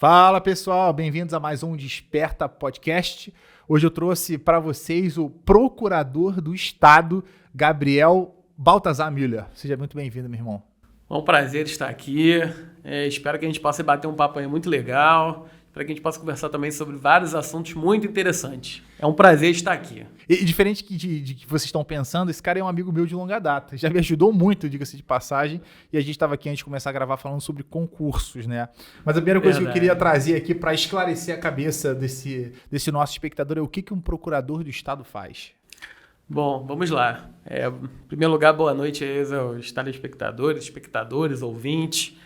Fala pessoal, bem-vindos a mais um Desperta Podcast. Hoje eu trouxe para vocês o Procurador do Estado, Gabriel Baltazar Müller. Seja muito bem-vindo, meu irmão. É um prazer estar aqui. Espero que a gente possa bater um papo aí muito legal, para que a gente possa conversar também sobre vários assuntos muito interessantes. É um prazer estar aqui. E diferente de que vocês estão pensando, esse cara é um amigo meu de longa data. Já me ajudou muito, diga-se de passagem. E a gente estava aqui antes de começar a gravar falando sobre concursos, né? Mas a primeira coisa que eu queria trazer aqui para esclarecer a cabeça desse nosso espectador é o que um procurador do Estado faz. Bom, vamos lá. Em primeiro lugar, boa noite aos telespectadores, espectadores, ouvintes.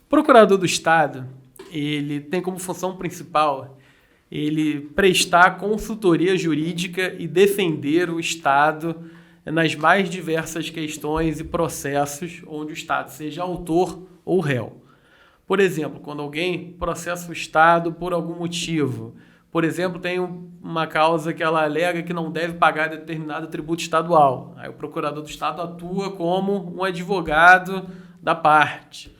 Procurador do Estado, ele tem como função principal ele prestar consultoria jurídica e defender o Estado nas mais diversas questões e processos onde o Estado seja autor ou réu. Por exemplo, quando alguém processa o Estado por algum motivo, por exemplo, tem uma causa que ela alega que não deve pagar determinado tributo estadual. Aí o procurador do Estado atua como um advogado da parte.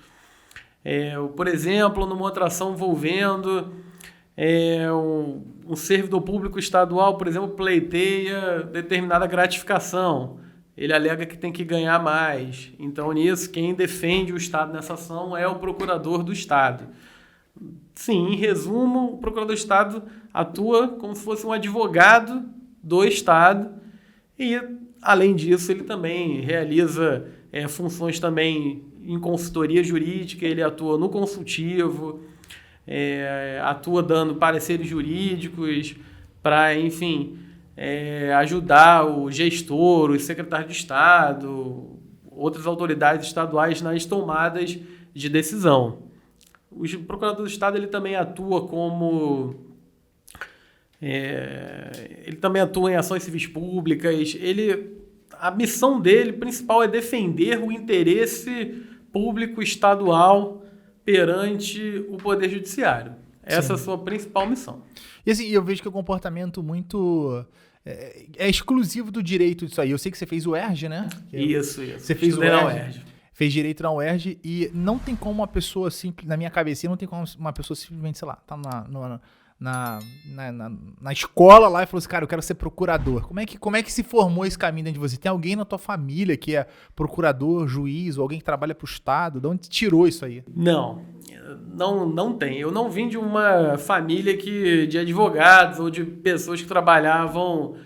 Por exemplo, numa outra ação envolvendo um servidor público estadual, por exemplo, pleiteia determinada gratificação. Ele alega que tem que ganhar mais. Então, nisso, quem defende o Estado nessa ação é o procurador do Estado. Sim, em resumo, o procurador do Estado atua como se fosse um advogado do Estado e, além disso, ele também realiza funções também em consultoria jurídica, ele atua no consultivo, atua dando pareceres jurídicos para, enfim, ajudar o gestor, o secretário de Estado, outras autoridades estaduais nas tomadas de decisão. O procurador do Estado ele também atua ele também atua em ações civis públicas. A missão dele principal é defender o interesse público estadual perante o Poder Judiciário. Essa é a sua principal missão. E assim, eu vejo que é um comportamento muito... É exclusivo do direito disso aí. Eu sei que você fez o ERJ, né? Isso. Você fez o ERJ. Fez direito na UERJ e não tem como uma pessoa simples, na minha cabecinha, não tem como uma pessoa simplesmente, sei lá, tá na escola lá e falou assim, cara, eu quero ser procurador. Como é que se formou esse caminho dentro de você? Tem alguém na tua família que é procurador, juiz, ou alguém que trabalha pro Estado? De onde tirou isso aí? Não tem. Eu não vim de uma família de advogados ou de pessoas que trabalhavam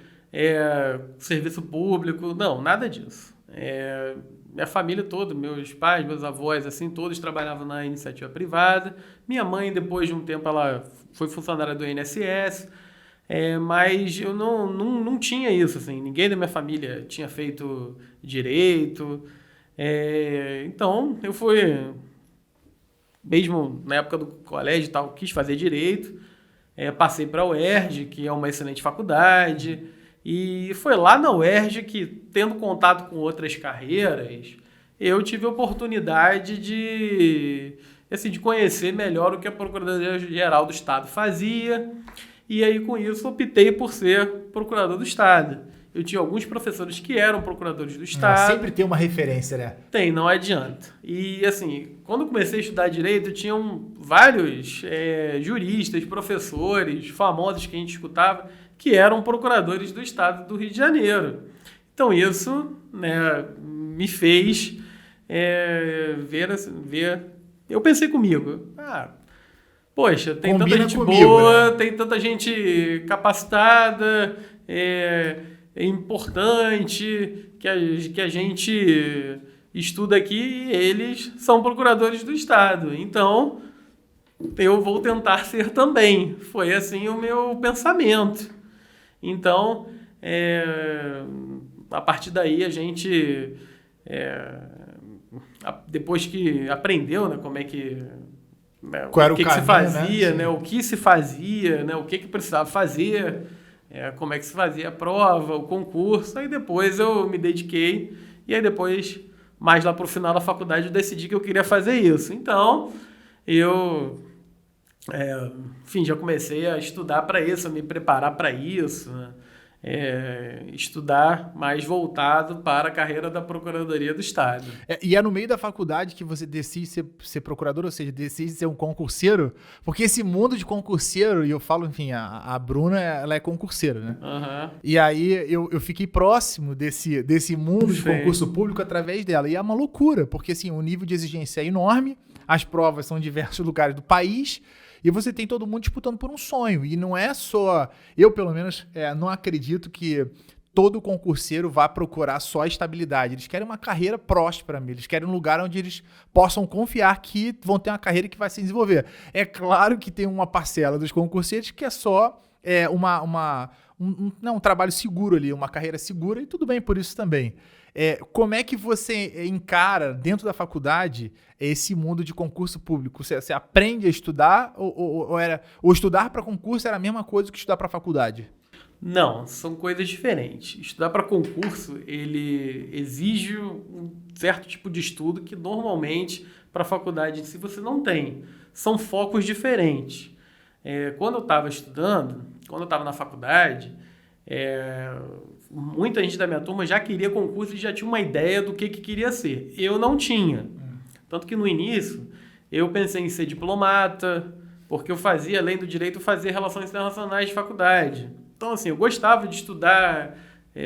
serviço público. Não, nada disso. Minha família toda, meus pais, meus avós, assim, todos trabalhavam na iniciativa privada. Minha mãe, depois de um tempo, ela foi funcionária do INSS, mas eu não tinha isso, assim. Ninguém da minha família tinha feito direito. Então, eu fui, mesmo na época do colégio e tal, quis fazer direito. Passei para a UERJ, que é uma excelente faculdade. E foi lá na UERJ que, tendo contato com outras carreiras, eu tive a oportunidade de conhecer melhor o que a Procuradoria-Geral do Estado fazia. E aí, com isso, optei por ser procurador do Estado. Eu tinha alguns professores que eram procuradores do Estado. Sempre tem uma referência, né? Tem, não adianta. E, assim, quando eu comecei a estudar Direito, tinham vários juristas, professores famosos que a gente escutava, que eram procuradores do Estado do Rio de Janeiro. Então, isso, né, me fez ver... Eu pensei comigo, poxa, tem tanta gente boa, né? Tem tanta gente capacitada, é importante, que a gente estuda aqui, e eles são procuradores do Estado. Então, eu vou tentar ser também. Foi assim o meu pensamento. Então, a partir daí a gente, depois que aprendeu, né, como é que qual era o que caminho, se fazia, né? O que se fazia, né, o que precisava fazer, como é que se fazia a prova, o concurso, aí depois eu me dediquei e aí depois, mais lá para o final da faculdade, eu decidi que eu queria fazer isso. Então, eu... enfim, já comecei a estudar para isso, a me preparar para isso, né? estudar mais voltado para a carreira da Procuradoria do Estado. E é no meio da faculdade que você decide ser procurador, ou seja, decide ser um concurseiro, porque esse mundo de concurseiro, e eu falo, enfim, a Bruna, ela é concurseira, né? Uhum. E aí eu fiquei próximo desse mundo de concurso público através dela. E é uma loucura, porque assim, o nível de exigência é enorme, as provas são em diversos lugares do país, e você tem todo mundo disputando por um sonho. E não é só... Eu, pelo menos, não acredito que todo concurseiro vá procurar só a estabilidade. Eles querem uma carreira próspera, eles querem um lugar onde eles possam confiar que vão ter uma carreira que vai se desenvolver. É claro que tem uma parcela dos concurseiros que é só um trabalho seguro ali, uma carreira segura, e tudo bem por isso também. Como é que você encara, dentro da faculdade, esse mundo de concurso público? Você aprende a estudar ou estudar para concurso era a mesma coisa que estudar para faculdade? Não, são coisas diferentes. Estudar para concurso, ele exige um certo tipo de estudo que normalmente para a faculdade, se você não tem, são focos diferentes. Quando eu estava estudando, quando eu estava na faculdade, muita gente da minha turma já queria concurso e já tinha uma ideia do que queria ser. Eu não tinha. Tanto que no início eu pensei em ser diplomata, porque eu fazia, além do direito, eu fazia relações internacionais de faculdade. Então, assim, eu gostava de estudar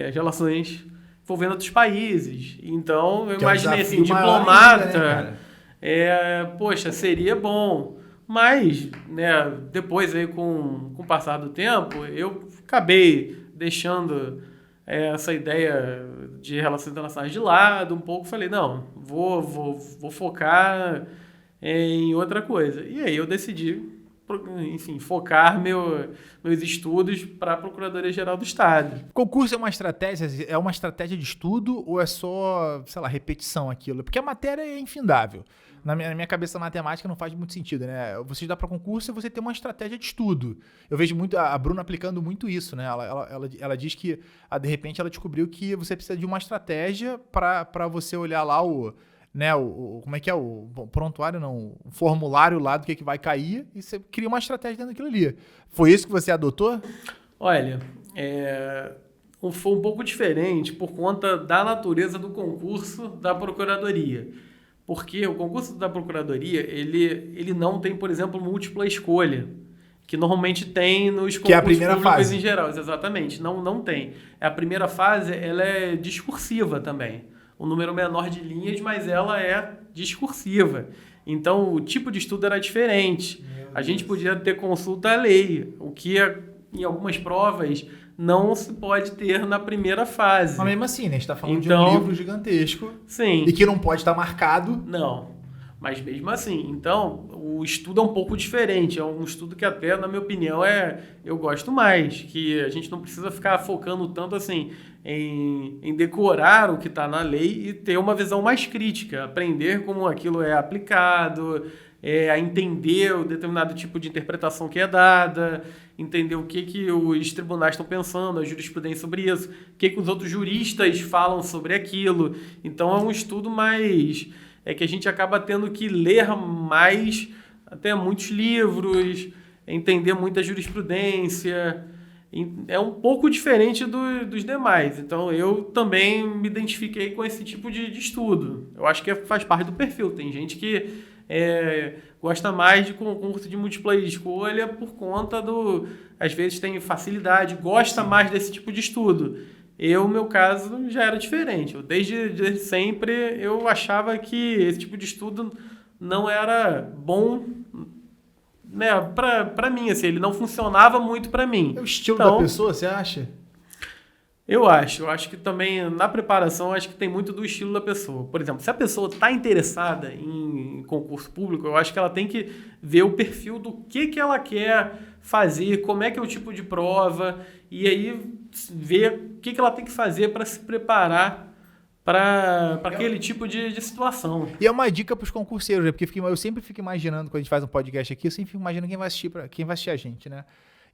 as relações envolvendo outros países. Então, eu imaginei assim, diplomata, poxa, seria bom. Mas, né, depois, aí, com o passar do tempo, eu acabei deixando essa ideia de relações internacionais de lado um pouco. Falei, não, vou focar em outra coisa. E aí eu decidi, enfim, focar meus estudos para a Procuradoria-Geral do Estado. Concurso é uma estratégia de estudo ou é só, sei lá, repetição aquilo? Porque a matéria é infindável. Na minha cabeça, a matemática não faz muito sentido, né? Você estudar para concurso e você ter uma estratégia de estudo. Eu vejo muito a Bruna aplicando muito isso, né? Ela diz que, de repente, ela descobriu que você precisa de uma estratégia para você olhar lá como é que é? O prontuário, não. O formulário lá do que vai cair e você cria uma estratégia dentro daquilo ali. Foi isso que você adotou? Olha, foi um pouco diferente por conta da natureza do concurso da Procuradoria. Porque o concurso da Procuradoria, ele não tem, por exemplo, múltipla escolha, que normalmente tem nos concursos que é a primeira públicos fase. Em geral. Exatamente, não tem. A primeira fase ela é discursiva também. Um número menor de linhas, mas ela é discursiva. Então, o tipo de estudo era diferente. A gente podia ter consulta à lei, o que em algumas provas não se pode ter na primeira fase. Mas mesmo assim, né? A gente está falando de um livro gigantesco. Sim. E que não pode estar marcado. Não. Mas mesmo assim, então, o estudo é um pouco diferente. É um estudo que até, na minha opinião, eu gosto mais. Que a gente não precisa ficar focando tanto assim em decorar o que está na lei e ter uma visão mais crítica. Aprender como aquilo é aplicado, a entender o determinado tipo de interpretação que é dada, entender o que os tribunais estão pensando, a jurisprudência sobre isso, o que os outros juristas falam sobre aquilo. Então, é um estudo mais... que a gente acaba tendo que ler mais, até muitos livros, entender muita jurisprudência. É um pouco diferente dos demais. Então, eu também me identifiquei com esse tipo de estudo. Eu acho que faz parte do perfil. Tem gente que gosta mais de concurso de múltipla escolha por conta às vezes tem facilidade, gosta mais desse tipo de estudo. Meu caso, já era diferente. Desde sempre, eu achava que esse tipo de estudo não era bom, né, para mim. Assim, ele não funcionava muito para mim. É o estilo da pessoa, você acha? Eu acho que também na preparação, acho que tem muito do estilo da pessoa. Por exemplo, se a pessoa está interessada em concurso público, eu acho que ela tem que ver o perfil do que ela quer fazer, como é que é o tipo de prova, e aí ver o que ela tem que fazer para se preparar para aquele tipo de situação. E é uma dica para os concurseiros, né? Porque eu sempre fico imaginando, quando a gente faz um podcast aqui, eu sempre fico imaginando quem vai assistir a gente, né?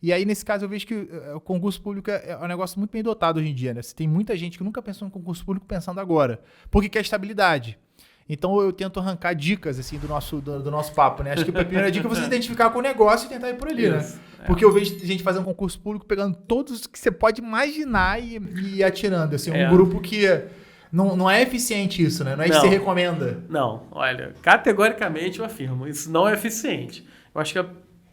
E aí, nesse caso, eu vejo que o concurso público é um negócio muito bem dotado hoje em dia, né? Você tem muita gente que nunca pensou no concurso público pensando agora, porque quer estabilidade. Então eu tento arrancar dicas assim do nosso papo, né? Acho que a primeira dica é você se identificar com o negócio e tentar ir por ali, né? Porque eu vejo gente fazendo concurso público pegando todos que você pode imaginar e ir atirando. Assim, um grupo que não é eficiente isso, né? Não é isso que você recomenda. Não, olha, categoricamente eu afirmo, isso não é eficiente. Eu acho que,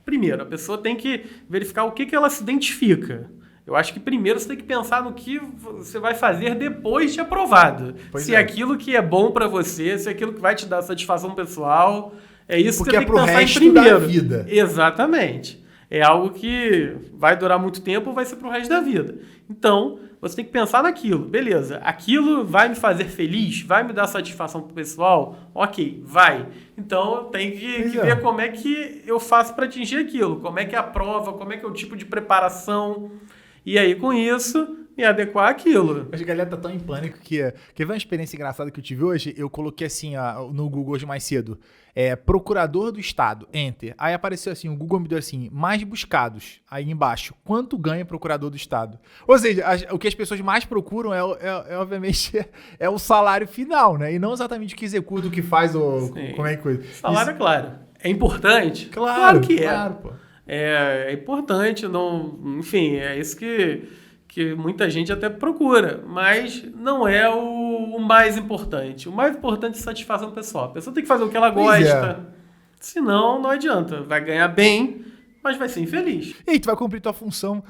primeiro, a pessoa tem que verificar o que ela se identifica. Eu acho que primeiro você tem que pensar no que você vai fazer depois de aprovado. Se aquilo que é bom para você, se aquilo que vai te dar satisfação pessoal, é isso que você tem que pensar em primeiro. Da vida. Exatamente. É algo que vai durar muito tempo ou vai ser pro resto da vida. Então, você tem que pensar naquilo. Beleza, aquilo vai me fazer feliz? Vai me dar satisfação pro pessoal? Ok, vai. Então, eu tenho que ver como é que eu faço para atingir aquilo. Como é que é a prova, como é que é o tipo de preparação. E aí, com isso, me adequar àquilo. Acho que a galera tá tão em pânico que... Quer ver uma experiência engraçada que eu tive hoje? Eu coloquei assim no Google hoje mais cedo. Procurador do Estado, Enter. Aí apareceu assim, o Google me deu assim, mais buscados. Aí embaixo, quanto ganha procurador do Estado? Ou seja, o que as pessoas mais procuram obviamente, é o salário final, né? E não exatamente o que executa, o que faz, como é que coisa. Salário, isso... claro. É importante? Claro que é. Claro, pô. É importante, não, enfim, é isso que muita gente até procura, mas não é o mais importante. O mais importante é satisfação pessoal. A pessoa tem que fazer o que ela gosta, senão não adianta. Vai ganhar bem, mas vai ser infeliz. E aí tu vai cumprir tua função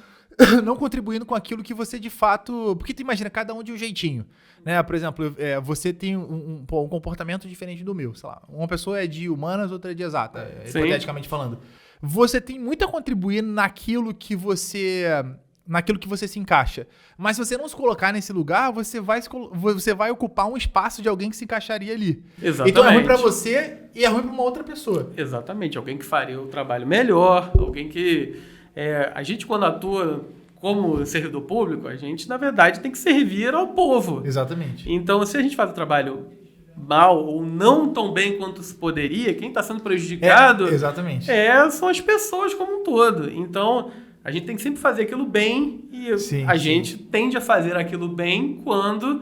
não contribuindo com aquilo que você de fato... Porque tu imagina, cada um de um jeitinho. Né? Por exemplo, você tem um comportamento diferente do meu. Sei lá, uma pessoa é de humanas, outra é de exata, hipoteticamente falando. Você tem muito a contribuir naquilo que você se encaixa. Mas se você não se colocar nesse lugar, você vai ocupar um espaço de alguém que se encaixaria ali. Exatamente. Então é ruim pra você e é ruim pra uma outra pessoa. Exatamente. Alguém que faria o trabalho melhor, alguém que... a gente, quando atua como servidor público, a gente, na verdade, tem que servir ao povo. Exatamente. Então, se a gente faz o trabalho mal ou não tão bem quanto se poderia, quem está sendo prejudicado exatamente. São as pessoas como um todo. Então, a gente tem que sempre fazer aquilo bem e a gente tende a fazer aquilo bem quando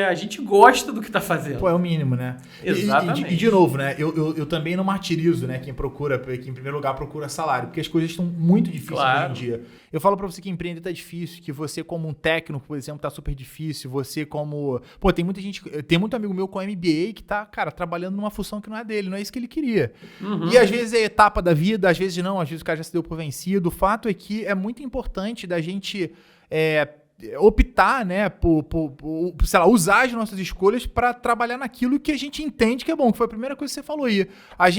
a gente gosta do que está fazendo. Pô, é o mínimo, né? Exatamente. E de novo, né? Eu também não martirizo, né? Quem em primeiro lugar procura salário, porque as coisas estão muito difíceis hoje em dia. Eu falo pra você que empreender tá difícil, que você como um técnico, por exemplo, tá super difícil, você como... Pô, tem muito amigo meu com MBA que tá, cara, trabalhando numa função que não é dele, não é isso que ele queria. Uhum. E às vezes é etapa da vida, às vezes não, às vezes o cara já se deu por vencido. O fato é que é muito importante da gente... optar, né, por sei lá, usar as nossas escolhas para trabalhar naquilo que a gente entende que é bom, que foi a primeira coisa que você falou aí.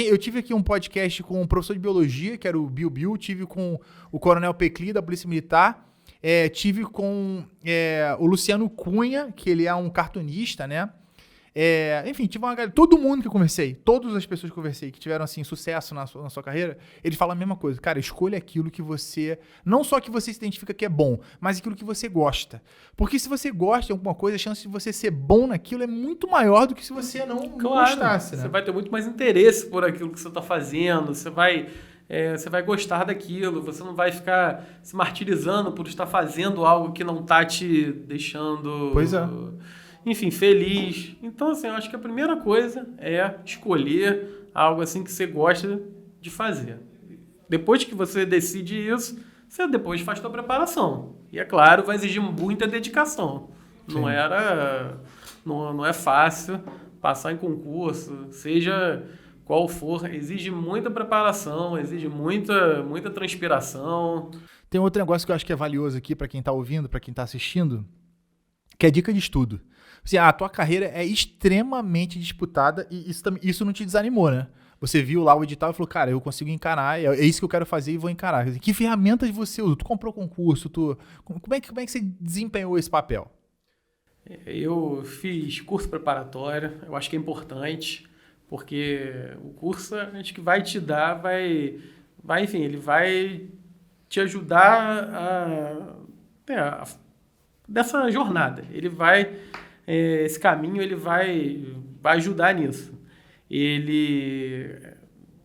Eu tive aqui um podcast com um professor de biologia, que era o Bill, tive com o Coronel Pecli, da Polícia Militar, tive com o Luciano Cunha, que ele é um cartunista, né, enfim, tive uma galera, todo mundo que eu conversei, todas as pessoas que eu conversei que tiveram assim sucesso na sua carreira, eles falam a mesma coisa. Cara, escolha aquilo que você, não só que você se identifica que é bom, mas aquilo que você gosta. Porque se você gosta de alguma coisa, a chance de você ser bom naquilo é muito maior do que se você não gostasse, né? Você vai ter muito mais interesse por aquilo que você está fazendo, você vai gostar daquilo, você não vai ficar se martirizando por estar fazendo algo que não está te deixando... Pois é. Enfim, feliz. Então, assim, eu acho que a primeira coisa é escolher algo assim que você gosta de fazer. Depois que você decide isso, você depois faz sua preparação. E, é claro, vai exigir muita dedicação. Não é fácil passar em concurso, seja qual for, exige muita preparação, exige muita transpiração. Tem outro negócio que eu acho que é valioso aqui para quem está ouvindo, para quem está assistindo, que é dica de estudo. Assim, a tua carreira é extremamente disputada e isso não te desanimou, né? Você viu lá o edital e falou, cara, eu consigo encarar, é isso que eu quero fazer e vou encarar. Que ferramentas você usa? Tu comprou concurso? Como é que você desempenhou esse papel? Eu fiz curso preparatório, eu acho que é importante, porque o curso, acho que vai te dar, enfim, ele vai te ajudar dessa jornada. Ele vai... esse caminho ele vai ajudar nisso.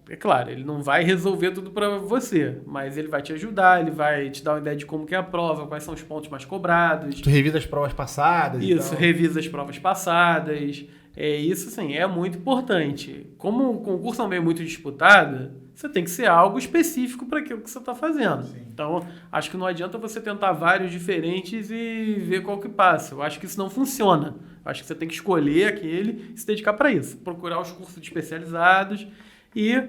É claro, ele não vai resolver tudo para você, mas ele vai te ajudar, ele vai te dar uma ideia de como que é a prova, quais são os pontos mais cobrados. Tu revisa as provas passadas? Isso, revisa as provas passadas, Isso, assim, é muito importante. Como o concurso é um meio muito disputado, você tem que ser algo específico para aquilo que você está fazendo. Sim. Então, acho que não adianta você tentar vários diferentes e ver qual que passa. Eu acho que isso não funciona. Eu acho que você tem que escolher aquele e se dedicar para isso. Procurar os cursos especializados e,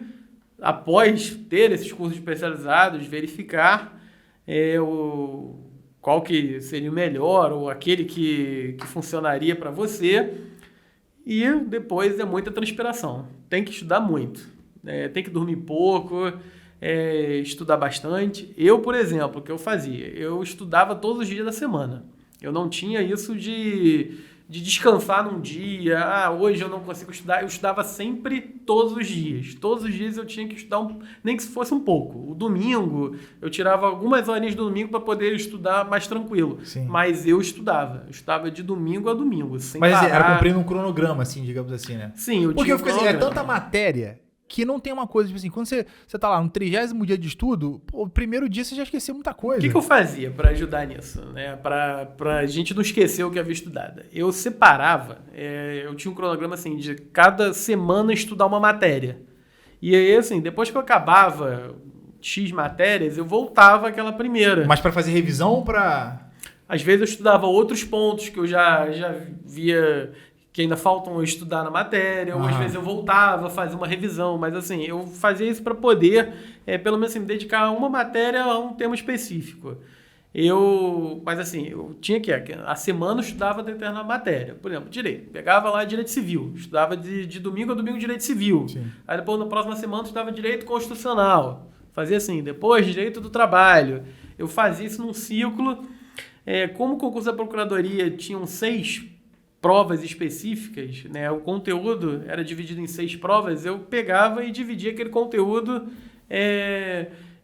após ter esses cursos especializados, verificar qual que seria o melhor ou aquele que funcionaria para você. E depois é muita transpiração. Tem que estudar muito. Tem que dormir pouco, estudar bastante. Eu, por exemplo, o que eu fazia? Eu estudava todos os dias da semana. Eu não tinha isso de descansar num dia. Hoje eu não consigo estudar. Eu estudava sempre todos os dias. Todos os dias eu tinha que estudar, nem que fosse um pouco. O domingo, eu tirava algumas horinhas do domingo para poder estudar mais tranquilo. Sim. Mas eu estudava. Eu estudava de domingo a domingo, sem parar. Era cumprindo um cronograma, assim, digamos assim, né? Sim, Porque eu fico assim, é tanta matéria que não tem uma coisa, tipo assim, quando você tá lá no 30º dia de estudo, o primeiro dia você já esqueceu muita coisa. O que eu fazia para ajudar nisso, né? Pra gente não esquecer o que havia estudado? Eu separava, eu tinha um cronograma assim, de cada semana estudar uma matéria. E aí, assim, depois que eu acabava X matérias, eu voltava àquela primeira. Mas para fazer revisão ou para... Às vezes eu estudava outros pontos que eu já via que ainda faltam eu estudar na matéria, ou às vezes eu voltava a fazer uma revisão, mas assim, eu fazia isso para poder, pelo menos assim, me dedicar a uma matéria a um tema específico. Mas assim, eu tinha a semana eu estudava determinada matéria, por exemplo, direito, pegava lá direito civil, estudava de domingo a domingo direito civil. Sim. Aí depois na próxima semana eu estudava direito constitucional, fazia assim, depois direito do trabalho, eu fazia isso num ciclo. Como o concurso da procuradoria tinham 6 provas específicas, né? O conteúdo era dividido em 6 provas, eu pegava e dividia aquele conteúdo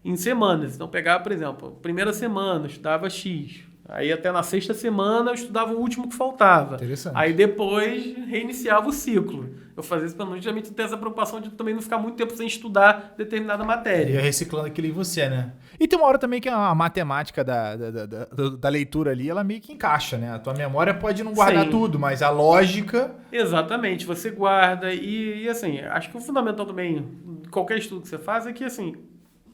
em semanas. Então, pegava, por exemplo, primeira semana, eu estudava X. Aí, até na 6ª semana, eu estudava o último que faltava. Interessante. Aí, depois, reiniciava o ciclo. Eu fazia isso para não justamente ter essa preocupação de também não ficar muito tempo sem estudar determinada matéria. Ia reciclando aquilo em você, né? E tem uma hora também que a matemática da leitura ali, ela meio que encaixa, né? A tua memória pode não guardar Sim. tudo, mas a lógica... Exatamente, você guarda. E assim, acho que o fundamental também, qualquer estudo que você faz, é que, assim,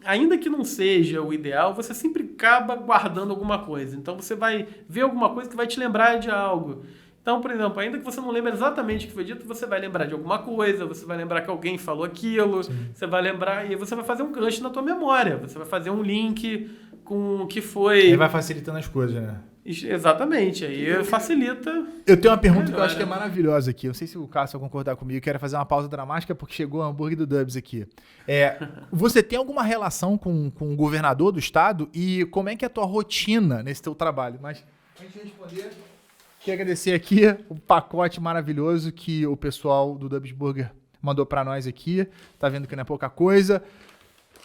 ainda que não seja o ideal, você sempre acaba guardando alguma coisa. Então, você vai ver alguma coisa que vai te lembrar de algo. Então, por exemplo, ainda que você não lembre exatamente o que foi dito, você vai lembrar de alguma coisa, você vai lembrar que alguém falou aquilo, Sim. Você vai lembrar e você vai fazer um gancho na tua memória, você vai fazer um link com o que foi... Aí vai facilitando as coisas, né? Exatamente, aí facilita. Eu tenho uma pergunta que eu acho que é maravilhosa aqui. Não sei se o Cássio vai concordar comigo. Eu quero fazer uma pausa dramática porque chegou o hambúrguer do Dubs aqui. Você tem alguma relação com o governador do estado e como é que é a tua rotina nesse teu trabalho? Mas antes de responder, quero agradecer aqui o pacote maravilhoso que o pessoal do Dubs Burger mandou para nós aqui. Tá vendo que não é pouca coisa.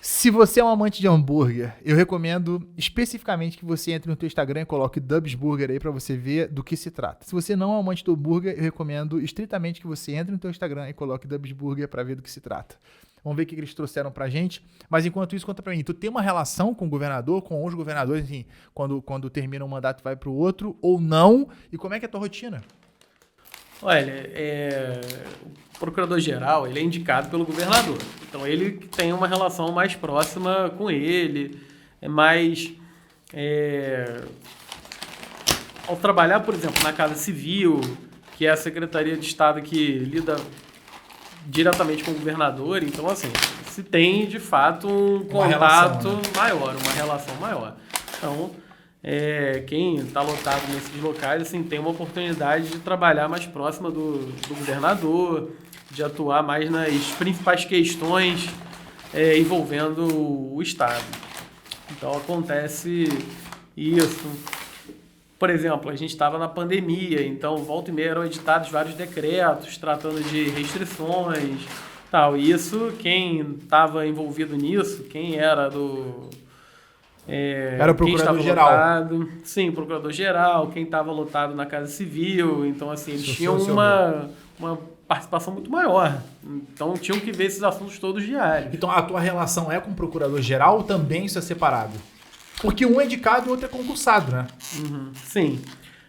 Se você é um amante de hambúrguer, eu recomendo especificamente que você entre no teu Instagram e coloque Dubs Burger aí pra você ver do que se trata. Se você não é um amante do hambúrguer, eu recomendo estritamente que você entre no teu Instagram e coloque Dubs Burger pra ver do que se trata. Vamos ver o que eles trouxeram pra gente. Mas enquanto isso, conta pra mim. Tu tem uma relação com o governador, com os governadores, assim, quando termina um mandato vai pro outro ou não? E como é que é a tua rotina? Olha, o procurador-geral, ele é indicado pelo governador. Então, ele tem uma relação mais próxima com ele, ao trabalhar, por exemplo, na Casa Civil, que é a Secretaria de Estado que lida diretamente com o governador, então, assim, se tem, de fato, um contato maior, uma relação maior. Então... quem está lotado nesses locais assim, tem uma oportunidade de trabalhar mais próxima do governador, de atuar mais nas principais questões envolvendo o Estado. Então acontece isso. Por exemplo, a gente estava na pandemia, então volta e meia eram editados vários decretos tratando de restrições, tal. E isso, quem estava envolvido nisso, quem era era o procurador-geral. Sim, procurador-geral, quem estava lotado na Casa Civil. Então, assim, eles tinham uma participação muito maior. Então, tinham que ver esses assuntos todos diários. Então, a tua relação é com o procurador-geral ou também isso é separado? Porque um é indicado e o outro é concursado, né? Sim,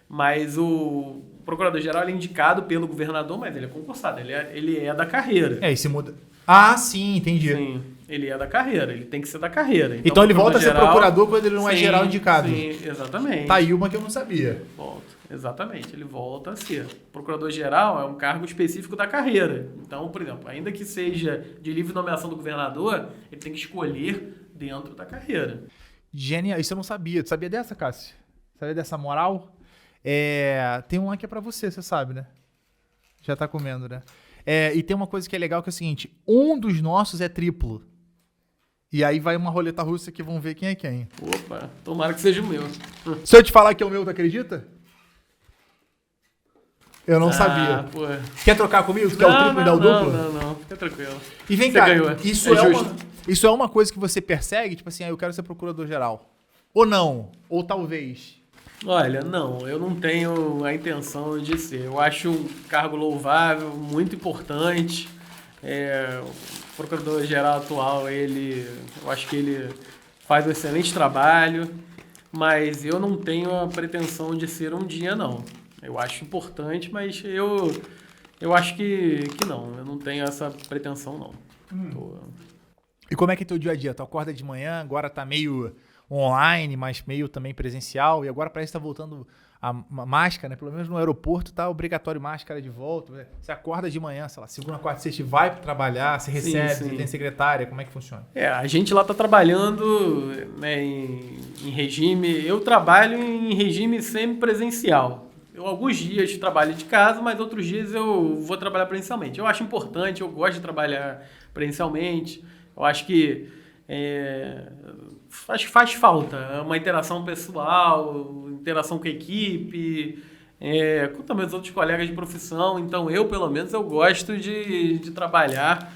mas o procurador-geral ele é indicado pelo governador, mas ele é concursado, ele é da carreira. E se muda... Ah, sim, entendi. Sim, ele é da carreira, ele tem que ser da carreira. Então ele volta a ser procurador quando ele não é geral indicado. Sim, exatamente. Tá aí uma que eu não sabia. Volta, exatamente, ele volta a ser. Procurador-geral é um cargo específico da carreira. Então, por exemplo, ainda que seja de livre nomeação do governador, ele tem que escolher dentro da carreira. Genial, isso eu não sabia. Tu sabia dessa, Cássio? Sabia dessa moral? Tem um aqui pra você sabe, né? Já tá comendo, né? E tem uma coisa que é legal, que é o seguinte, um dos nossos é triplo. E aí vai uma roleta russa que vão ver quem é quem. Opa, tomara que seja o meu. Se eu te falar que é o meu, tu acredita? Eu não sabia. Pô. Quer trocar comigo? Tu quer o triplo e dar o duplo? Não, fica tranquilo. E vem Você cá, ganhou. isso é uma coisa que você persegue? Tipo assim, eu quero ser procurador-geral. Ou não? Ou talvez... Olha, não, eu não tenho a intenção de ser. Eu acho um cargo louvável, muito importante. O procurador-geral atual, eu acho que ele faz um excelente trabalho, mas eu não tenho a pretensão de ser um dia, não. Eu acho importante, mas eu acho que não. Eu não tenho essa pretensão, não. E como é que é teu dia a dia? Tu acorda de manhã, agora tá meio... online, mas meio também presencial, e agora parece que tá voltando a máscara, né? Pelo menos no aeroporto tá obrigatório máscara de volta. Você acorda de manhã, sei lá, segunda, quarta, sexta, vai para trabalhar, você recebe, você tem secretária, como é que funciona? A gente lá tá trabalhando, né, em regime, eu trabalho em regime semipresencial. Eu alguns dias trabalho de casa, mas outros dias eu vou trabalhar presencialmente. Eu acho importante, eu gosto de trabalhar presencialmente, eu acho que faz falta uma interação pessoal, interação com a equipe, com também os outros colegas de profissão. Então, pelo menos, eu gosto de trabalhar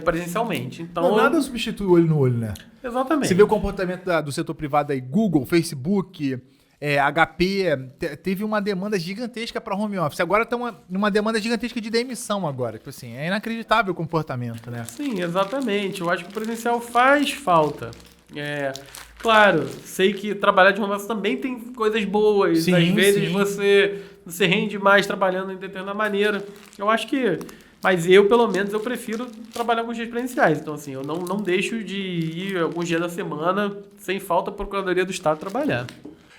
presencialmente. Então, nada substitui o olho no olho, né? Exatamente. Você vê o comportamento do setor privado aí, Google, Facebook, HP, teve uma demanda gigantesca para home office. Agora está uma demanda gigantesca de demissão agora. Tipo assim, é inacreditável o comportamento, né? Sim, exatamente. Eu acho que o presencial faz falta. Claro, sei que trabalhar de home office também tem coisas boas. Sim, às vezes sim. você rende mais trabalhando de determinada maneira. Eu acho que... Mas eu, pelo menos, eu prefiro trabalhar alguns dias presenciais. Então, assim, eu não deixo de ir alguns dias da semana, sem falta, a Procuradoria do Estado trabalhar.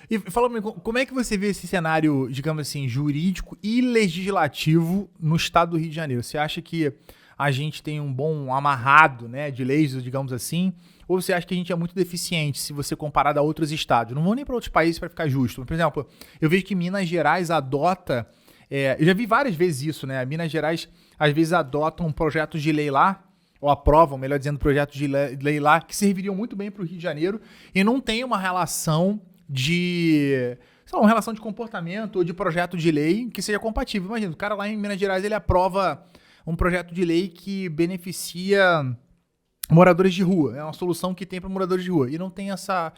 E fala pra mim, como é que você vê esse cenário, digamos assim, jurídico e legislativo no estado do Rio de Janeiro? Você acha que a gente tem um bom amarrado, né, de leis, digamos assim, ou você acha que a gente é muito deficiente se você comparar a outros estados? Não vou nem para outros países para ficar justo. Por exemplo, eu vejo que Minas Gerais adota... eu já vi várias vezes isso, né? Minas Gerais, às vezes, adotam projetos de lei lá, ou aprovam, melhor dizendo, projetos de lei lá, que serviriam muito bem para o Rio de Janeiro, e não tem uma relação uma relação de comportamento ou de projeto de lei que seja compatível. Imagina, o cara lá em Minas Gerais, ele aprova um projeto de lei que beneficia moradores de rua. É uma solução que tem para moradores de rua. E não tem essa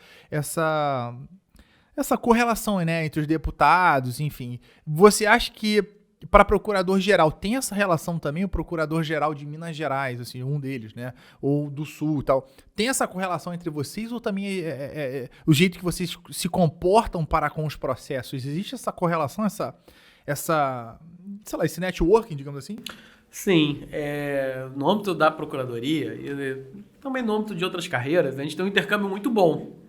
correlação, né, entre os deputados, enfim. Você acha que para procurador-geral tem essa relação também? O procurador-geral de Minas Gerais, assim, um deles, né, ou do Sul e tal, tem essa correlação entre vocês ou também o jeito que vocês se comportam para com os processos? Existe essa correlação, sei lá, esse networking, digamos assim? Sim, no âmbito da Procuradoria e também no âmbito de outras carreiras, a gente tem um intercâmbio muito bom.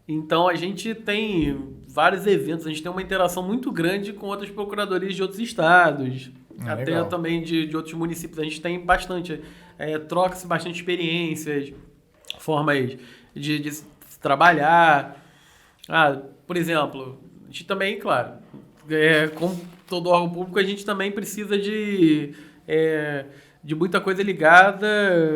Então, a gente tem vários eventos, a gente tem uma interação muito grande com outras procuradorias de outros estados, até legal. também de outros municípios. A gente tem bastante, troca-se bastante experiências, formas de trabalhar. Por exemplo, a gente também, claro, como todo órgão público, a gente também precisa de muita coisa ligada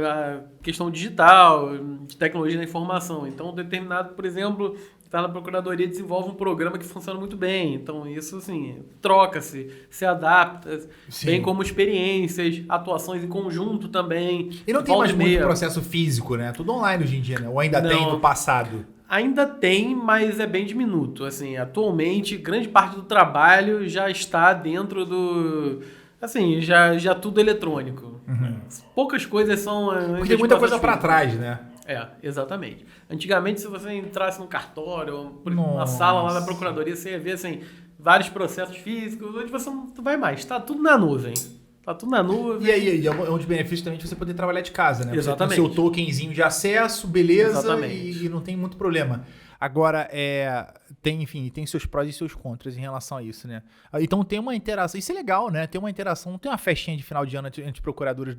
à questão digital, de tecnologia da informação. Então, determinado, por exemplo, está na Procuradoria, desenvolve um programa que funciona muito bem. Então, isso, assim, troca-se, se adapta, Sim. bem como experiências, atuações em conjunto também. E não tem mais muito processo físico, né? Tudo online hoje em dia, né? Ou ainda tem no passado? Ainda tem, mas é bem diminuto. Assim, atualmente, grande parte do trabalho já está dentro do... Assim, já tudo eletrônico. Uhum. Poucas coisas são... Porque tem muita coisa para trás, né? Exatamente. Antigamente, se você entrasse num cartório, ou numa sala lá da Procuradoria, você ia ver, assim, vários processos físicos, hoje você não vai mais, tá tudo na nuvem. Tá tudo na nuvem. E aí, é um dos benefícios também de você poder trabalhar de casa, né? Exatamente. Você tem o seu tokenzinho de acesso, beleza, Exatamente. e não tem muito problema. Agora, tem seus prós e seus contras em relação a isso, né? Então tem uma interação, isso é legal, né? Tem uma interação, tem uma festinha de final de ano entre procuradores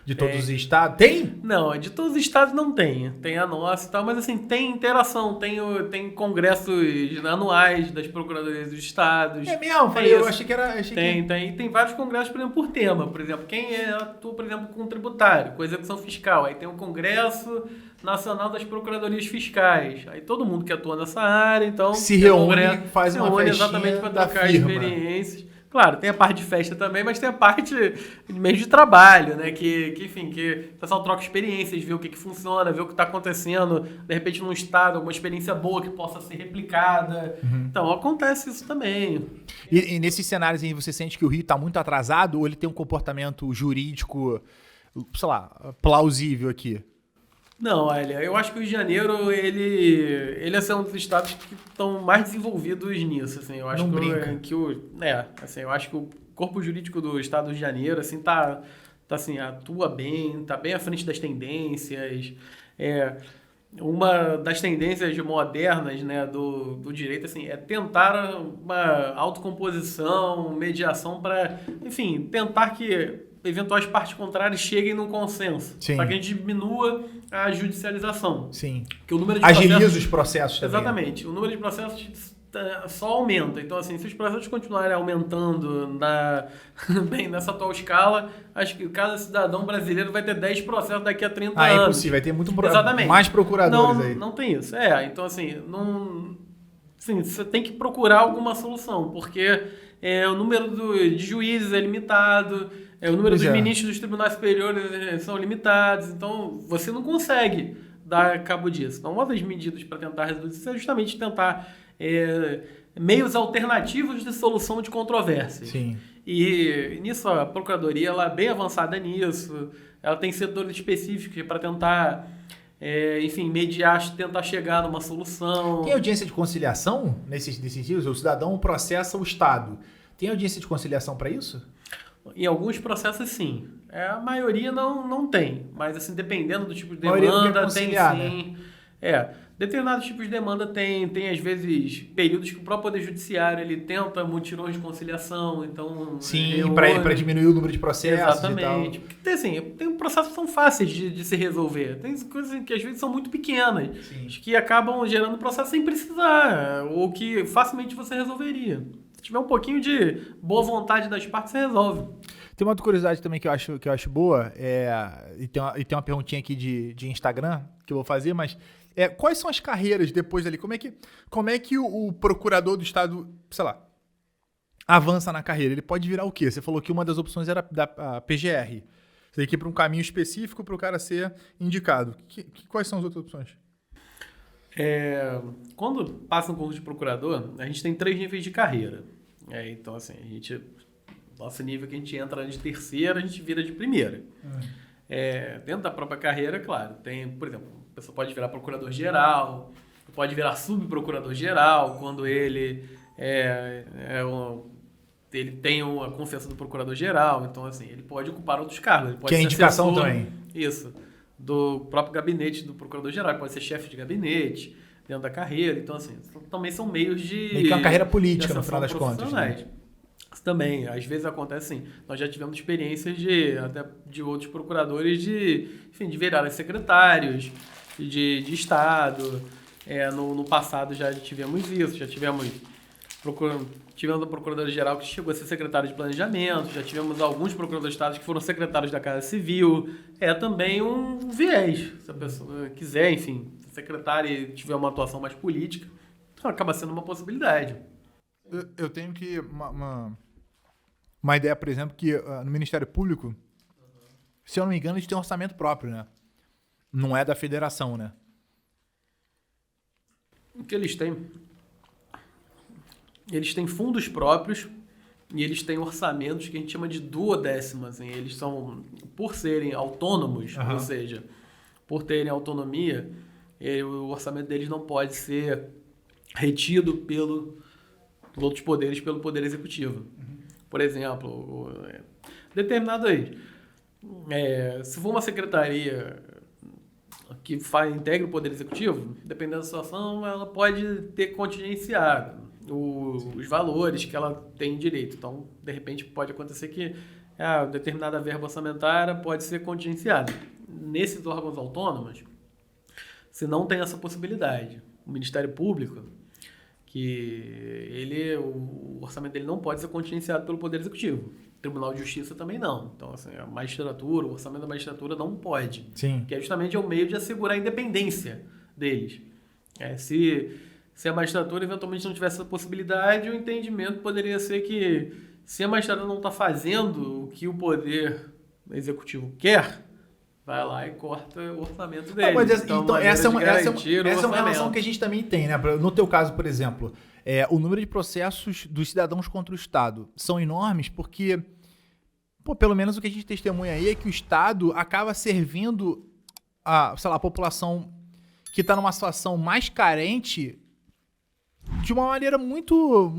de todos os estados. Tem? Não, de todos os estados não tem. Tem a nossa e tal, mas assim, tem interação, tem congressos anuais das procuradorias dos estados. É mesmo? Eu achei que era... Tem vários congressos, por exemplo, por tema. Por exemplo, quem atua, por exemplo, com tributário, com execução fiscal. Aí tem o Congresso Nacional das Procuradorias Fiscais. Aí todo mundo que atua nessa área, então... Se reúne, faz uma festinha exatamente para da trocar firma. experiências. Claro, tem a parte de festa também, mas tem a parte meio de trabalho, né? Que o pessoal troca experiências, vê o que funciona, vê o que está acontecendo, de repente num estado, alguma experiência boa que possa ser replicada. Uhum. Então, acontece isso também. E nesses cenários aí, você sente que o Rio está muito atrasado ou ele tem um comportamento jurídico, sei lá, plausível aqui? Não, olha, eu acho que o Rio de Janeiro, ele é um dos estados que estão mais desenvolvidos nisso, assim, eu acho Não que, brinca. eu acho que o corpo jurídico do estado do Rio de Janeiro, assim, assim, atua bem, tá bem à frente das tendências, uma das tendências modernas, né, do direito, assim, é tentar uma autocomposição, mediação para, enfim, tentar que eventuais partes contrárias cheguem num consenso. Para que a gente diminua a judicialização. Sim. Que o número de agiliza os processos também. Exatamente. O número de processos só aumenta. Então, assim, se os processos continuarem aumentando nessa atual escala, acho que cada cidadão brasileiro vai ter 10 processos daqui a 30 anos. É impossível. Vai ter muito Exatamente. mais procuradores aí. Não tem isso. Então, assim, você tem que procurar alguma solução, porque o número de juízes é limitado, o número dos ministros dos tribunais superiores são limitados, então você não consegue dar cabo disso. Então, uma das medidas para tentar resolver isso é justamente tentar meios alternativos de solução de controvérsias. Sim. E nisso a Procuradoria ela é bem avançada nisso, ela tem setores específicos para tentar, mediar, tentar chegar numa solução. Tem audiência de conciliação nesses sentidos? O cidadão processa o Estado. Tem audiência de conciliação para isso? Em alguns processos, sim. A maioria não tem. Mas, assim, dependendo do tipo de demanda, tem sim. Né? Determinados tipos de demanda tem, às vezes, períodos que o próprio Poder Judiciário ele tenta mutirões de conciliação, então... Sim, para diminuir o número de processos. Exatamente. Porque, assim, tem processos que são fáceis de se resolver. Tem coisas que, às vezes, são muito pequenas, que acabam gerando processo sem precisar, ou que facilmente você resolveria. Se tiver um pouquinho de boa vontade das partes, você resolve. Tem uma outra curiosidade também que eu acho boa, e tem uma perguntinha aqui de Instagram que eu vou fazer, mas quais são as carreiras depois ali? Como é que o procurador do Estado, sei lá, avança na carreira? Ele pode virar o quê? Você falou que uma das opções era da PGR. Você tem que ir para um caminho específico para o cara ser indicado. Quais são as outras opções? Quando passa um concurso de procurador, a gente tem 3 níveis de carreira. Então, assim, nosso nível que a gente entra de terceira, a gente vira de primeira. Dentro da própria carreira, claro, tem, por exemplo, a pessoa pode virar procurador-geral, pode virar subprocurador-geral, quando ele ele tem a confiança do procurador-geral, então, assim, ele pode ocupar outros cargos. Ele pode que é indicação assessor, também. Isso. Do próprio gabinete do procurador-geral, pode ser chefe de gabinete dentro da carreira. Então, assim, também são meios de... Meio que é uma carreira política, no final das contas. Né? Isso também, às vezes acontece assim. Nós já tivemos experiências até de outros procuradores de virarem secretários de Estado. No passado já tivemos isso, já tivemos a Procuradora-Geral que chegou a ser secretário de Planejamento, já tivemos alguns procuradores de Estado que foram secretários da Casa Civil. É também um viés. Se a pessoa quiser, enfim, ser secretária e tiver uma atuação mais política, acaba sendo uma possibilidade. Eu tenho uma ideia, por exemplo, que no Ministério Público, se eu não me engano, eles têm um orçamento próprio, né? Não é da federação, né? O que eles têm? Eles têm fundos próprios e eles têm orçamentos que a gente chama de duodécimas. Eles são, por serem autônomos, ou seja, por terem autonomia, o orçamento deles não pode ser retido os outros poderes pelo Poder Executivo. Por exemplo, determinado aí, se for uma secretaria que integra o Poder Executivo, dependendo da situação, ela pode ter contingenciado os valores que ela tem direito. Então, de repente, pode acontecer que determinada verba orçamentária pode ser contingenciada. Nesses órgãos autônomos, você não tem essa possibilidade. O Ministério Público, o orçamento dele não pode ser contingenciado pelo Poder Executivo. O Tribunal de Justiça também não. Então, assim, a magistratura, o orçamento da magistratura não pode. Sim. Que é justamente o meio de assegurar a independência deles. Se a magistratura eventualmente não tivesse essa possibilidade, o entendimento poderia ser que, se a magistratura não está fazendo o que o Poder Executivo quer, vai lá e corta o orçamento dele. Então, essa é uma relação que a gente também tem, né? No teu caso, por exemplo, o número de processos dos cidadãos contra o Estado são enormes porque, pelo menos o que a gente testemunha aí é que o Estado acaba servindo a população que está numa situação mais carente de uma maneira muito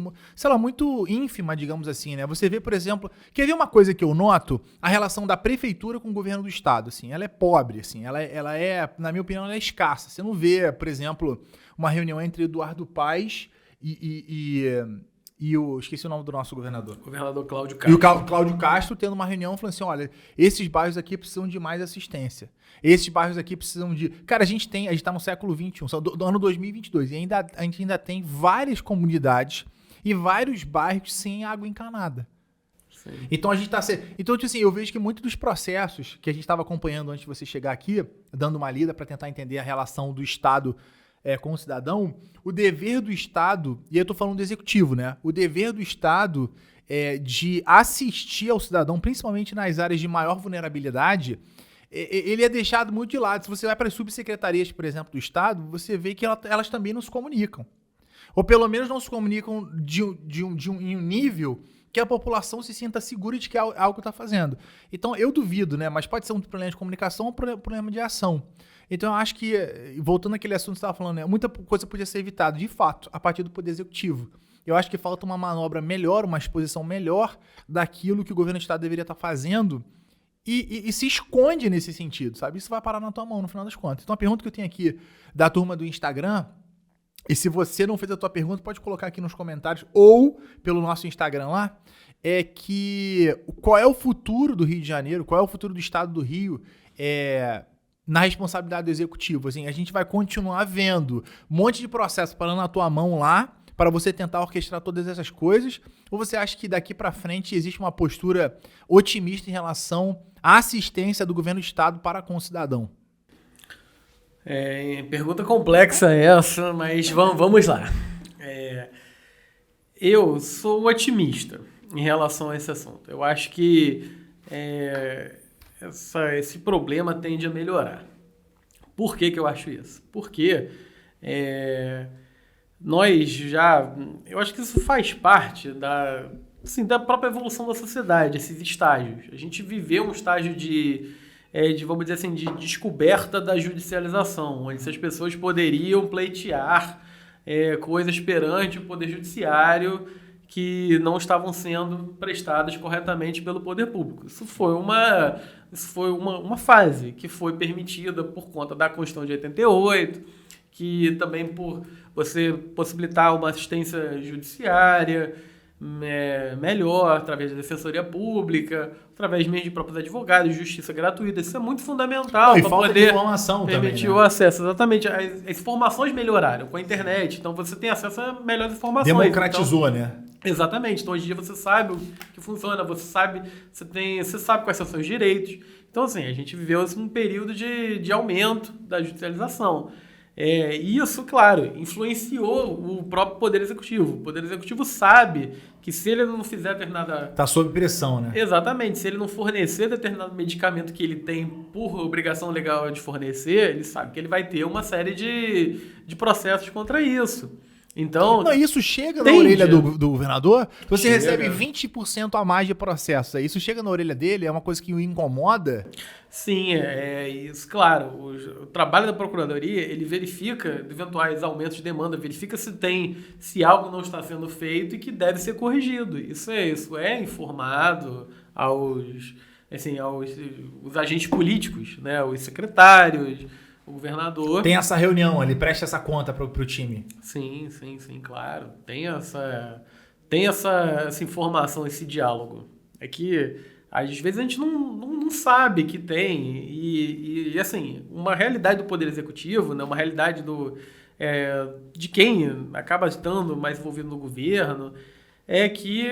ínfima, digamos assim, né? Você vê, por exemplo, quer ver uma coisa que eu noto? A relação da prefeitura com o governo do estado, assim, ela é pobre, assim, ela é, na minha opinião, ela é escassa. Você não vê, por exemplo, uma reunião entre Eduardo Paes e o... Esqueci o nome do nosso governador. O governador Cláudio Castro. E o Cláudio Castro tendo uma reunião falando assim, olha, esses bairros aqui precisam de mais assistência. Esses bairros aqui precisam de... Cara, a gente tá no século XXI, do ano 2022, e a gente ainda tem várias comunidades e vários bairros sem água encanada. Sim. Então a gente tá... Então, tipo assim, eu vejo que muitos dos processos que a gente estava acompanhando antes de você chegar aqui, dando uma lida para tentar entender a relação do Estado com o cidadão, o dever do Estado, e eu tô falando do executivo, né? O dever do Estado de assistir ao cidadão, principalmente nas áreas de maior vulnerabilidade, ele é deixado muito de lado. Se você vai para as subsecretarias, por exemplo, do Estado, você vê que elas também não se comunicam. Ou pelo menos não se comunicam em um nível que a população se sinta segura de que algo está fazendo. Então, eu duvido, né? Mas pode ser um problema de comunicação ou um problema de ação. Então, eu acho que, voltando àquele assunto que você estava falando, né, muita coisa podia ser evitada, de fato, a partir do Poder Executivo. Eu acho que falta uma manobra melhor, uma exposição melhor daquilo que o governo do Estado deveria estar fazendo e se esconde nesse sentido, sabe? Isso vai parar na tua mão, no final das contas. Então, a pergunta que eu tenho aqui da turma do Instagram, e se você não fez a tua pergunta, pode colocar aqui nos comentários ou pelo nosso Instagram lá, é que qual é o futuro do Rio de Janeiro, qual é o futuro do Estado do Rio na responsabilidade do Executivo? Assim, a gente vai continuar vendo um monte de processo parando na tua mão lá para você tentar orquestrar todas essas coisas? Ou você acha que daqui para frente existe uma postura otimista em relação à assistência do governo do Estado para com o cidadão? Pergunta complexa essa, mas vamos lá. Eu sou otimista em relação a esse assunto. Eu acho que esse problema tende a melhorar. Por que eu acho isso? Porque eu acho que isso faz parte da própria evolução da sociedade, esses estágios. A gente viveu um estágio de vamos dizer assim, de descoberta da judicialização, onde as pessoas poderiam pleitear coisas perante o Poder Judiciário que não estavam sendo prestadas corretamente pelo poder público. Isso foi uma fase que foi permitida por conta da Constituição de 88, que também por você possibilitar uma assistência judiciária melhor, através da defensoria pública, através mesmo de próprios advogados, justiça gratuita. Isso é muito fundamental para poder permitir o acesso. Exatamente. As informações melhoraram com a internet, então você tem acesso a melhores informações. Democratizou, né? Exatamente. Então, hoje em dia você sabe o que funciona, você sabe quais são os seus direitos. Então, assim, a gente viveu um período de aumento da judicialização. Isso, claro, influenciou o próprio Poder Executivo. O Poder Executivo sabe que se ele não fizer determinada... Está sob pressão, né? Exatamente. Se ele não fornecer determinado medicamento que ele tem por obrigação legal de fornecer, ele sabe que ele vai ter uma série de processos contra isso. Então, Não, isso chega na tende. orelha do governador? Você Chega. recebe 20% a mais de processo. Isso chega na orelha dele? É uma coisa que o incomoda? sim, é isso. Claro, o trabalho da Procuradoria, ele verifica eventuais aumentos de demanda, verifica se algo não está sendo feito e que deve ser corrigido. Isso é informado os agentes políticos, né? Os secretários, o governador. Tem essa reunião, ele presta essa conta pro time. Sim, claro. Tem essa informação, esse diálogo. É que às vezes a gente não sabe que tem. E assim, uma realidade do Poder Executivo, né, uma realidade de quem acaba estando mais envolvido no governo, é que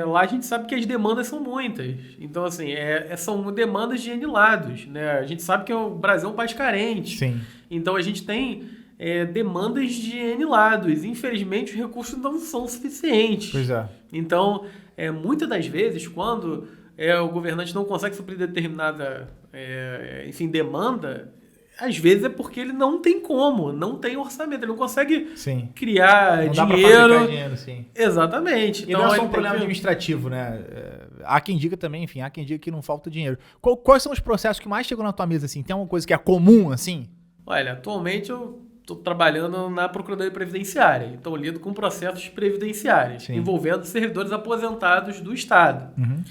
lá a gente sabe que as demandas são muitas. Então, assim, são demandas de N lados, né? A gente sabe que o Brasil é um país carente. Sim. Então, a gente tem demandas de N lados. Infelizmente, os recursos não são suficientes. Pois é. Então, muitas das vezes, quando o governante não consegue suprir determinada demanda, às vezes é porque ele não tem como, não tem orçamento, ele não consegue Sim. criar Não dá pra dinheiro. fabricar dinheiro, sim. Exatamente. E não é só ele um tem problema que- administrativo, né? Há quem diga também, enfim, há quem diga que não falta dinheiro. Quais são os processos que mais chegam na tua mesa, assim? Tem alguma coisa que é comum, assim? Olha, atualmente eu estou trabalhando na Procuradoria Previdenciária, então eu lido com processos previdenciários, Sim. envolvendo servidores aposentados do Estado. Uhum.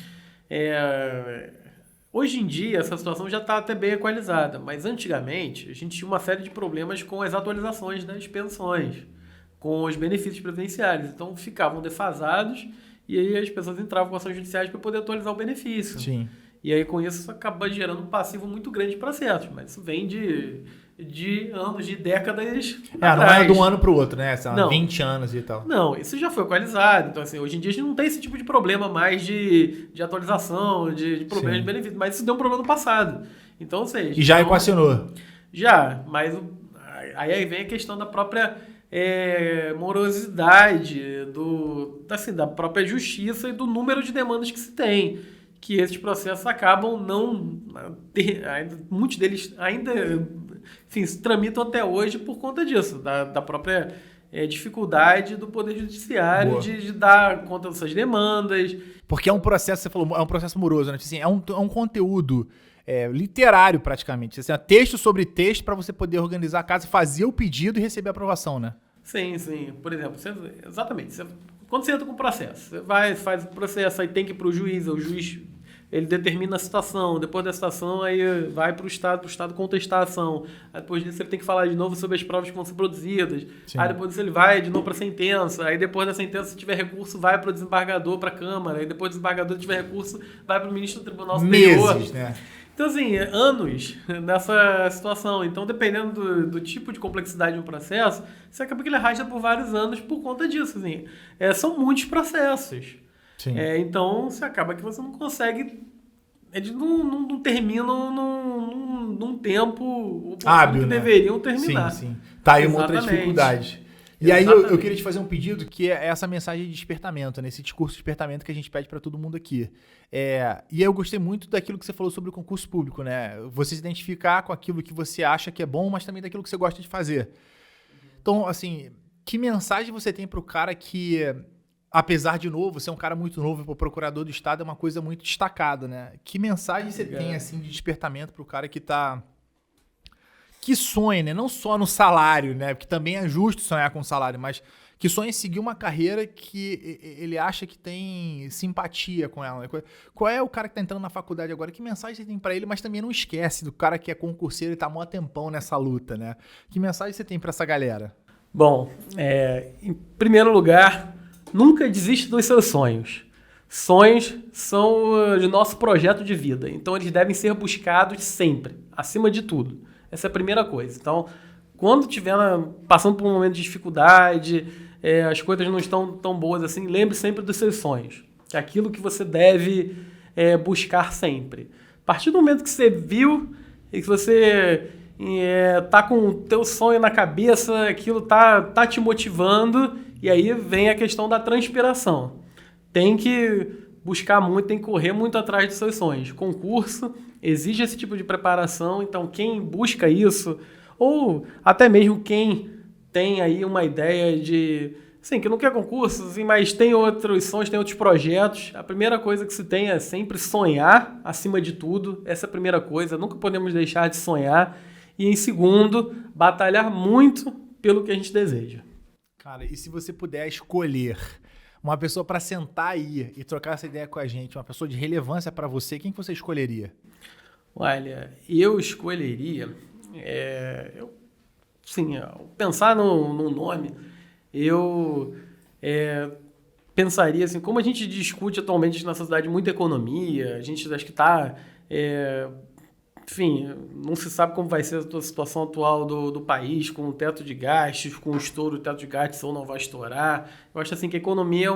Hoje em dia, essa situação já está até bem equalizada, mas antigamente a gente tinha uma série de problemas com as atualizações das pensões, com os benefícios previdenciários. Então, ficavam defasados e aí as pessoas entravam com ações judiciais para poder atualizar o benefício. Sim. E aí, com isso acaba gerando um passivo muito grande de processos, mas isso vem de anos, de décadas Não é atrás. de um ano pro outro, né? São Não. 20 anos e tal. Não, isso já foi equalizado. Então, assim, hoje em dia a gente não tem esse tipo de problema mais de atualização, de problemas Sim. de benefício. Mas isso deu um problema no passado. Então, ou seja... E já então, equacionou. Já, mas aí vem a questão da própria morosidade, da própria justiça e do número de demandas que se tem. Que esses processos acabam muitos deles ainda, enfim, se tramitam até hoje por conta disso, da própria dificuldade do Poder Judiciário de dar conta dessas demandas. Porque é um processo, você falou, é um processo moroso, né? Assim, é um conteúdo literário, praticamente. Assim, é texto sobre texto para você poder organizar a casa, fazer o pedido e receber a aprovação, né? Sim. Por exemplo, exatamente. Quando você entra com o processo, você faz o processo, aí tem que ir para o juiz ele determina a citação, depois da citação aí vai para o Estado contestar a ação, aí depois disso ele tem que falar de novo sobre as provas que vão ser produzidas, Sim. aí depois disso ele vai de novo para a sentença, aí depois da sentença se tiver recurso vai para o desembargador, para a Câmara, aí depois do desembargador se tiver recurso vai para o ministro do Tribunal Superior. Meses, né? Então, assim, anos nessa situação. Então, dependendo do tipo de complexidade de um processo, você acaba que ele arrasta por vários anos por conta disso. Assim. São muitos processos. Sim. Então, você acaba que você não consegue... Eles não terminam num tempo hábil, que né? deveriam terminar. Sim. Tá aí uma outra Exatamente. dificuldade. E aí eu Exatamente. queria te fazer um pedido que é essa mensagem de despertamento, né? Esse discurso de despertamento que a gente pede para todo mundo aqui. E aí eu gostei muito daquilo que você falou sobre o concurso público, né? Você se identificar com aquilo que você acha que é bom, mas também daquilo que você gosta de fazer. Então, assim, que mensagem você tem pro cara que, apesar de novo, você é um cara muito novo, o procurador do Estado é uma coisa muito destacada, né? Que mensagem você tem, assim, de despertamento pro cara que sonha, né? Não só no salário, né? Porque também é justo sonhar com salário, mas que sonha em seguir uma carreira que ele acha que tem simpatia com ela. Né? Qual é o cara que tá entrando na faculdade agora? Que mensagem você tem pra ele? Mas também não esquece do cara que é concurseiro e tá mó tempão nessa luta, né? Que mensagem você tem pra essa galera? Bom, em primeiro lugar, nunca desista dos seus sonhos. Sonhos são de nosso projeto de vida, então eles devem ser buscados sempre, acima de tudo. Essa é a primeira coisa. Então, quando estiver passando por um momento de dificuldade, as coisas não estão tão boas assim, lembre sempre dos seus sonhos. Que é aquilo que você deve buscar sempre. A partir do momento que você viu e que você tá com o teu sonho na cabeça, aquilo tá te motivando, e aí vem a questão da transpiração. Tem que buscar muito, tem que correr muito atrás dos seus sonhos. Concurso exige esse tipo de preparação, então quem busca isso, ou até mesmo quem tem aí uma ideia de... Sim, que não quer concurso, assim, mas tem outros sonhos, tem outros projetos. A primeira coisa que se tem é sempre sonhar acima de tudo. Essa é a primeira coisa. Nunca podemos deixar de sonhar. E em segundo, batalhar muito pelo que a gente deseja. Cara, e se você puder escolher uma pessoa para sentar aí e trocar essa ideia com a gente, uma pessoa de relevância para você, quem que você escolheria? Olha, eu escolheria... pensar no nome, eu pensaria assim, como a gente discute atualmente na sociedade muita economia, a gente acho que está... enfim, não se sabe como vai ser a situação atual do país, com o teto de gastos, com o estouro do teto de gastos ou não vai estourar. Eu acho assim que a economia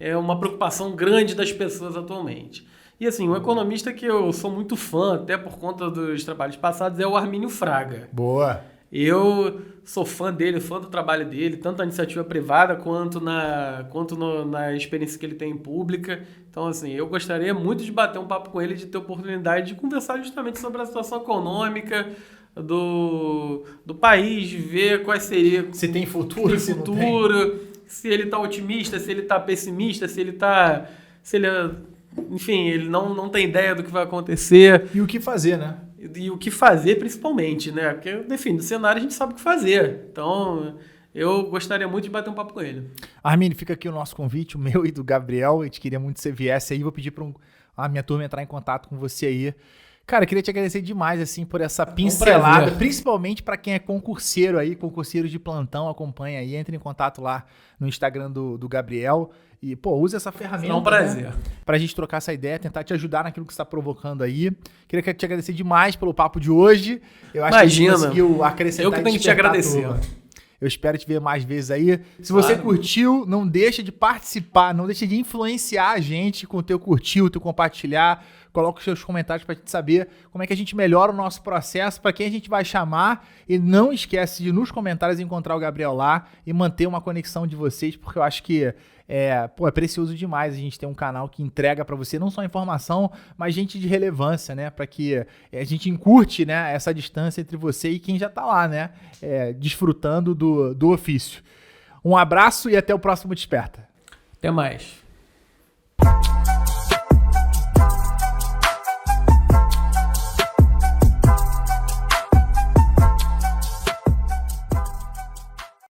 é uma preocupação grande das pessoas atualmente. E assim, um economista que eu sou muito fã, até por conta dos trabalhos passados, é o Armínio Fraga. Boa! Eu sou fã dele, fã do trabalho dele, tanto na iniciativa privada quanto na experiência que ele tem em pública. Então, assim, eu gostaria muito de bater um papo com ele, de ter oportunidade de conversar justamente sobre a situação econômica do país, ver quais seriam... Se tem futuro, se não tem. Se ele está otimista, se ele está pessimista, se ele está... Enfim, ele não tem ideia do que vai acontecer. E o que fazer, né? E o que fazer, principalmente, né? Porque, enfim, no cenário a gente sabe o que fazer. Então, eu gostaria muito de bater um papo com ele. Armínio, fica aqui o nosso convite, o meu e do Gabriel. A gente queria muito que você viesse aí. Vou pedir para a minha turma entrar em contato com você aí. Cara, eu queria te agradecer demais, assim, por essa pincelada, principalmente para quem é concurseiro aí, concurseiro de plantão, acompanha aí, entre em contato lá no Instagram do Gabriel e, pô, usa essa ferramenta. É um prazer. Né, pra gente trocar essa ideia, tentar te ajudar naquilo que você está provocando aí. Queria te agradecer demais pelo papo de hoje. Eu acho que a gente conseguiu acrescentar. Eu que tenho que te agradecer. Eu espero te ver mais vezes aí. Se você curtiu, não deixa de participar, não deixa de influenciar a gente com o teu curtir, o teu compartilhar. Coloca os seus comentários pra gente saber como é que a gente melhora o nosso processo, para quem a gente vai chamar. E não esquece de nos comentários encontrar o Gabriel lá e manter uma conexão de vocês, porque eu acho que é precioso demais a gente ter um canal que entrega para você não só informação, mas gente de relevância, né? Para que a gente encurte, né, essa distância entre você e quem já tá lá, né? Desfrutando do ofício. Um abraço e até o próximo Desperta. Até mais.